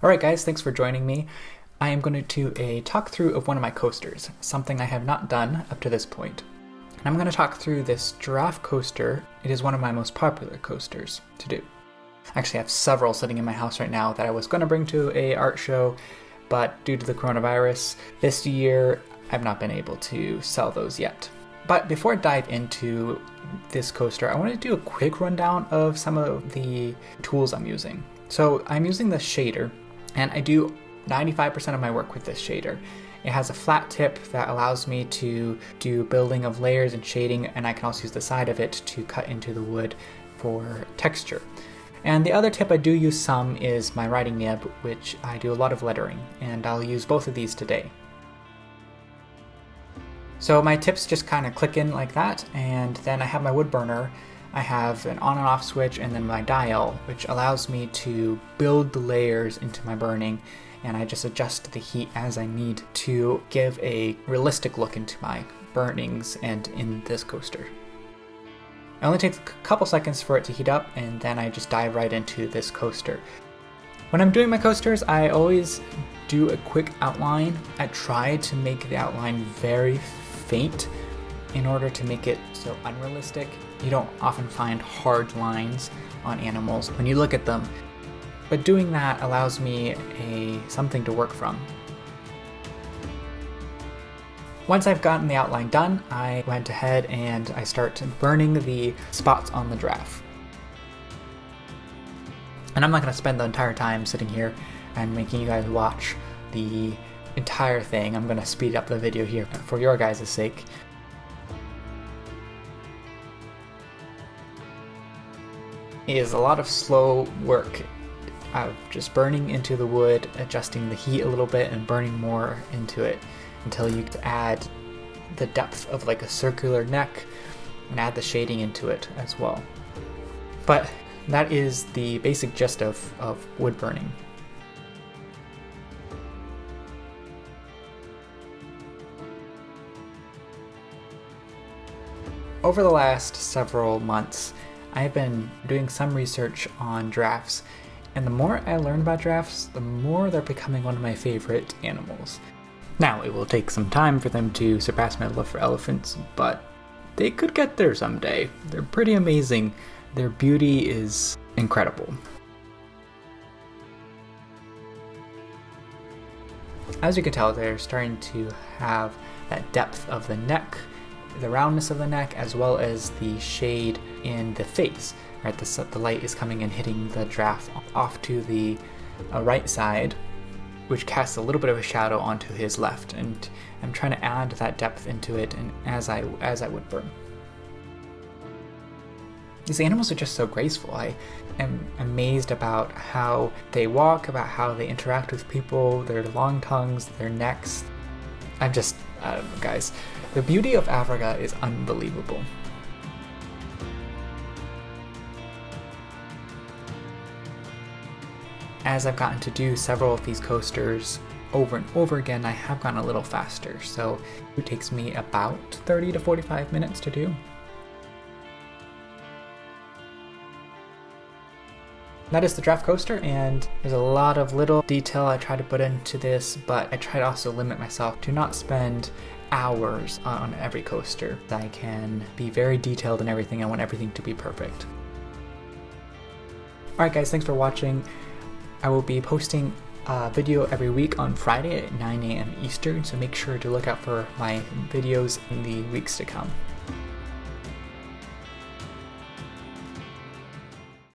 Alright guys, thanks for joining me. I am going to do a talk through of one of my coasters, something I have not done up to this point. And I'm going to talk through this Giraffe coaster. It is one of my most popular coasters to do. Actually, I have several sitting in my house right now that I was going to bring to a art show, but due to the coronavirus this year, I've not been able to sell those yet. But before I dive into this coaster, I want to do a quick rundown of some of the tools I'm using. So I'm using the shader, and I do 95% of my work with this shader. It has a flat tip that allows me to do building of layers and shading, and I can also use the side of it to cut into the wood for texture. And the other tip I do use some is my writing nib, which I do a lot of lettering, and I'll use both of these today. So my tips just kind of click in like that, and then I have my woodburner. I have an on and off switch, and then my dial, which allows me to build the layers into my burning, and I just adjust the heat as I need to give a realistic look into my burnings and in this coaster. It only takes a couple seconds for it to heat up, and then I just dive right into this coaster. When I'm doing my coasters, I always do a quick outline. I try to make the outline very faint in order to make it so unrealistic. You don't often find hard lines on animals when you look at them, but doing that allows me something to work from. Once I've gotten the outline done, I went ahead and I start burning the spots on the giraffe. And I'm not going to spend the entire time sitting here and making you guys watch the entire thing. I'm going to speed up the video here for your guys' sake. It is a lot of slow work of just burning into the wood, adjusting the heat a little bit and burning more into it until you add the depth of like a circular neck and add the shading into it as well. But that is the basic gist of wood burning. Over the last several months, I've been doing some research on giraffes, and the more I learn about giraffes, the more they're becoming one of my favorite animals. Now, it will take some time for them to surpass my love for elephants, but they could get there someday. They're pretty amazing. Their beauty is incredible. As you can tell, they're starting to have that depth of the neck, the roundness of the neck, as well as the shade in the face. Right, the light is coming and hitting the giraffe off to the right side, which casts a little bit of a shadow onto his left, and I'm trying to add that depth into it, and as I would burn. These animals are just so graceful. I am amazed about how they walk, about how they interact with people, their long tongues, their necks. I don't know, guys. The beauty of Africa is unbelievable. As I've gotten to do several of these coasters over and over again, I have gotten a little faster, so it takes me about 30 to 45 minutes to do. That is the Giraffe coaster, and there's a lot of little detail I try to put into this, but I try to also limit myself to not spend hours on every coaster. I can be very detailed in everything. I want everything to be perfect. Alright guys, thanks for watching. I will be posting a video every week on Friday at 9 a.m. Eastern, so make sure to look out for my videos in the weeks to come.